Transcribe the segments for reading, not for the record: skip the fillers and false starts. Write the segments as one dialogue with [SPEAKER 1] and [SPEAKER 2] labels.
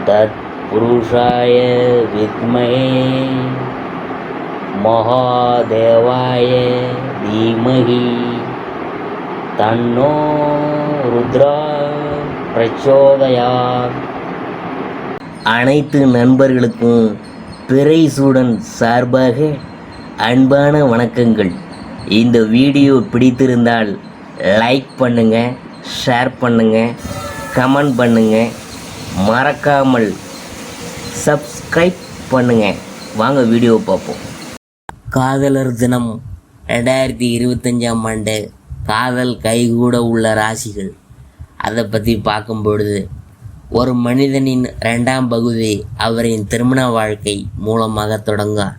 [SPEAKER 1] तत्पुरुषाय विद्महे महादेवाय धीमहि तन्नो रुद्रा प्रचोदयात्. அனைத்து நண்பர்களுக்கும் பிறை சூடன் சார்பாக அன்பான வணக்கங்கள். இந்த வீடியோ பிடித்திருந்தால் லைக் பண்ணுங்கள், ஷேர் பண்ணுங்கள், கமெண்ட் பண்ணுங்கள், மறக்காமல் சப்ஸ்கிரைப் பண்ணுங்கள். வாங்க வீடியோ பார்ப்போம். காதலர் தினம் 2025ஆம் ஆண்டு காதல் கைகூட உள்ள ராசிகள், அதை பற்றி பார்க்கும் பொழுது ஒரு மனிதனின் 2ஆம் பகுதி அவரின் திருமண வாழ்க்கை மூலமாக தொடங்கும்.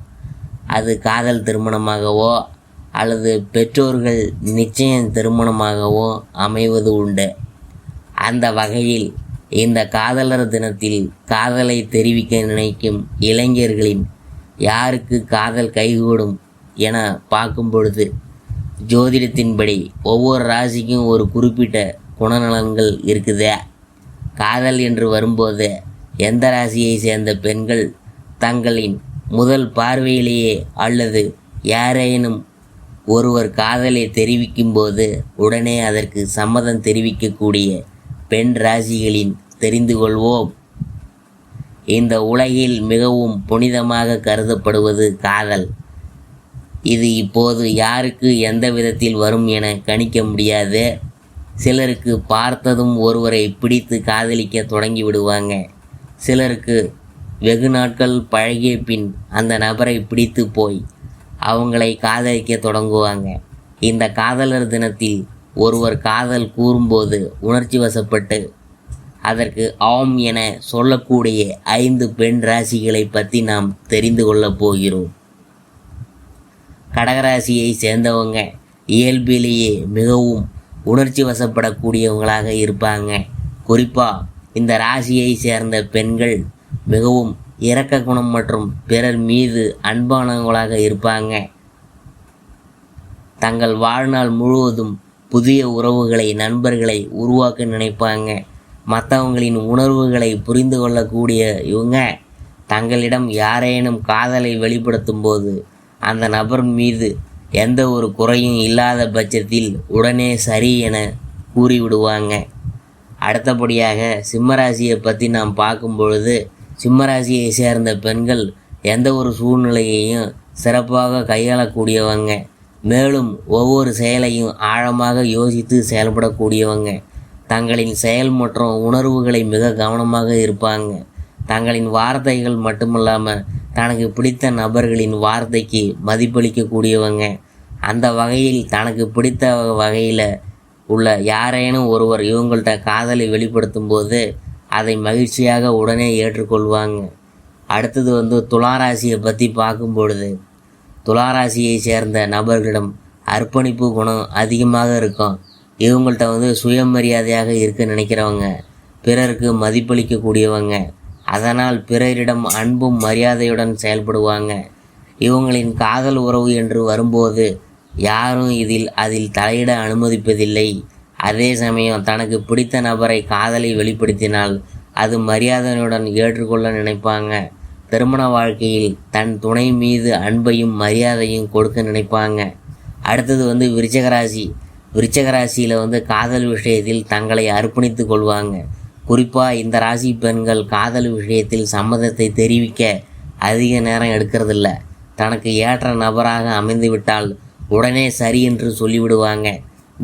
[SPEAKER 1] அது காதல் திருமணமாகவோ அல்லது பெற்றோர்கள் நிச்சயம் திருமணமாகவோ அமைவது உண்டு. அந்த வகையில் இந்த காதலர் தினத்தில் காதலை தெரிவிக்க நினைக்கும் இளைஞர்களின் யாருக்கு காதல் கைகூடும் என பார்க்கும் பொழுது, ஜோதிடத்தின்படி ஒவ்வொரு ராசிக்கும் ஒரு குறிப்பிட்ட குணநலன்கள் இருக்குதே. காதல் என்று வரும்போது எந்த ராசியை சேர்ந்த பெண்கள் தங்களின் முதல் பார்வையிலேயே அல்லது யாரேனும் ஒருவர் காதலை தெரிவிக்கும் போது உடனே அதற்கு சம்மதம் தெரிவிக்கக்கூடிய பெண் ராசிகளின் தெரிந்து கொள்வோம். இந்த உலகில் மிகவும் புனிதமாக கருதப்படுவது காதல். இது இப்போது யாருக்கு எந்த விதத்தில் வரும் என கணிக்க முடியாது. சிலருக்கு பார்த்ததும் ஒருவரை பிடித்து காதலிக்க தொடங்கி விடுவாங்க. சிலருக்கு வெகு நாட்கள் பழகிய பின் அந்த நபரை பிடித்து போய் அவங்களை காதலிக்க தொடங்குவாங்க. இந்த காதலர் தினத்தில் ஒருவர் காதல் கூறும்போது உணர்ச்சி வசப்பட்டு அதற்கு ஆம் என சொல்லக்கூடிய 5 பெண் ராசிகளை பற்றி நாம் தெரிந்து கொள்ளப் போகிறோம். கடகராசியை சேர்ந்தவங்க இயல்பிலேயே மிகவும் உணர்ச்சி வசப்படக்கூடியவங்களாக இருப்பாங்க. குறிப்பாக இந்த ராசியை சேர்ந்த பெண்கள் மிகவும் இரக்க குணம் மற்றும் பிறர் மீது அன்பானவங்களாக இருப்பாங்க. தங்கள் வாழ்நாள் முழுவதும் புதிய உறவுகளை, நண்பர்களை உருவாக்க நினைப்பாங்க. மற்றவங்களின் உணர்வுகளை புரிந்து கொள்ளக்கூடிய இவங்க தங்களிடம் யாரேனும் காதலை வெளிப்படுத்தும் போது அந்த நபர் மீது எந்த ஒரு குறையும் இல்லாத பட்சத்தில் உடனே சரி என கூறிவிடுவாங்க. அடுத்தபடியாக சிம்மராசியை பற்றி நாம் பார்க்கும் பொழுது, சிம்மராசியை சேர்ந்த பெண்கள் எந்த ஒரு சூழ்நிலையையும் சிறப்பாக கையாளக்கூடியவங்க. மேலும் ஒவ்வொரு செயலையும் ஆழமாக யோசித்து செயல்படக்கூடியவங்க. தங்களின் செயல் மற்றும் உணர்வுகளை மிக கவனமாக இருப்பாங்க. தங்களின் வார்த்தைகள் மட்டுமல்லாமல் தனக்கு பிடித்த நபர்களின் வார்த்தைக்கு மதிப்பளிக்கக்கூடியவங்க. அந்த வகையில் தனக்கு பிடித்த வகையில் உள்ள யாரேனும் ஒருவர் இவங்கள்ட்ட காதலை வெளிப்படுத்தும் போது அதை மகிழ்ச்சியாக உடனே ஏற்றுக்கொள்வாங்க. அடுத்தது துளாராசியை பற்றி பார்க்கும் பொழுது, துளாராசியை சேர்ந்த நபர்களிடம் அர்ப்பணிப்பு குணம் அதிகமாக இருக்கும். இவங்கள்ட்ட சுயமரியாதையாக இருக்க நினைக்கிறவங்க, பிறருக்கு மதிப்பளிக்கக்கூடியவங்க. அதனால் பிறரிடம் அன்பும் மரியாதையுடன் செயல்படுவாங்க. இவங்களின் காதல் உறவு என்று வரும்போது யாரும் அதில் தலையிட அனுமதிப்பதில்லை. அதே சமயம் தனக்கு பிடித்த நபரை காதலை வெளிப்படுத்தினால் அது மரியாதையுடன் ஏற்றுக்கொள்ள நினைப்பாங்க. திருமண வாழ்க்கையில் தன் துணை மீது அன்பையும் மரியாதையும் கொடுக்க நினைப்பாங்க. அடுத்தது விருச்சிகராசி. விருச்சிகராசியில் காதல் விஷயத்தில் தங்களை அர்ப்பணித்து கொள்வாங்க. குறிப்பாக இந்த ராசி பெண்கள் காதல் விஷயத்தில் சம்மதத்தை தெரிவிக்க அதிக நேரம் எடுக்கிறதில்ல. தனக்கு ஏற்ற நபராக அமைந்துவிட்டால் உடனே சரி என்று சொல்லிவிடுவாங்க.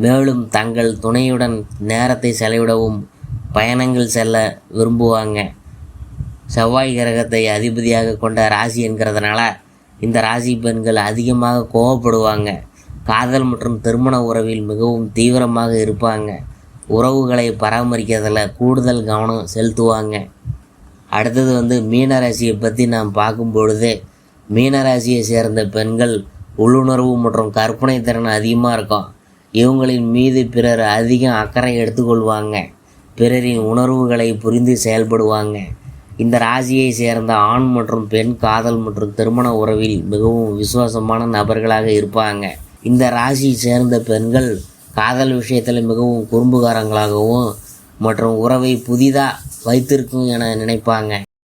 [SPEAKER 1] மேலும் தங்கள் துணையுடன் நேரத்தை செலவிடவும் பயணங்கள் செல்ல விரும்புவாங்க. செவ்வாய் கிரகத்தை அதிபதியாக கொண்ட ராசி என்கிறதுனால இந்த ராசி பெண்கள் அதிகமாக கோபப்படுவாங்க. காதல் மற்றும் திருமண உறவில் மிகவும் தீவிரமாக இருப்பாங்க. உறவுகளை பராமரிக்கிறதில் கூடுதல் கவனம் செலுத்துவாங்க. அடுத்தது மீனராசியை பற்றி நாம் பார்க்கும் பொழுது, மீனராசியை சேர்ந்த பெண்கள் உள்ளுணர்வு மற்றும் கற்பனை திறன் அதிகமாக இருக்கும். இவங்களின் மீது பிறர் அதிக அக்கறை எடுத்துக்கொள்வாங்க. பிறரின் உணர்வுகளை புரிந்து செயல்படுவாங்க. இந்த ராசியை சேர்ந்த ஆண் மற்றும் பெண் காதல் மற்றும் திருமண உறவில் மிகவும் விசுவாசமான நபர்களாக இருப்பாங்க. இந்த ராசியை சேர்ந்த பெண்கள் காதல் விஷயத்தில் மிகவும் குறும்புகாரங்களாகவும் மற்றும் உறவை புதிதாக வைத்திருக்கும் என நினைப்பாங்க.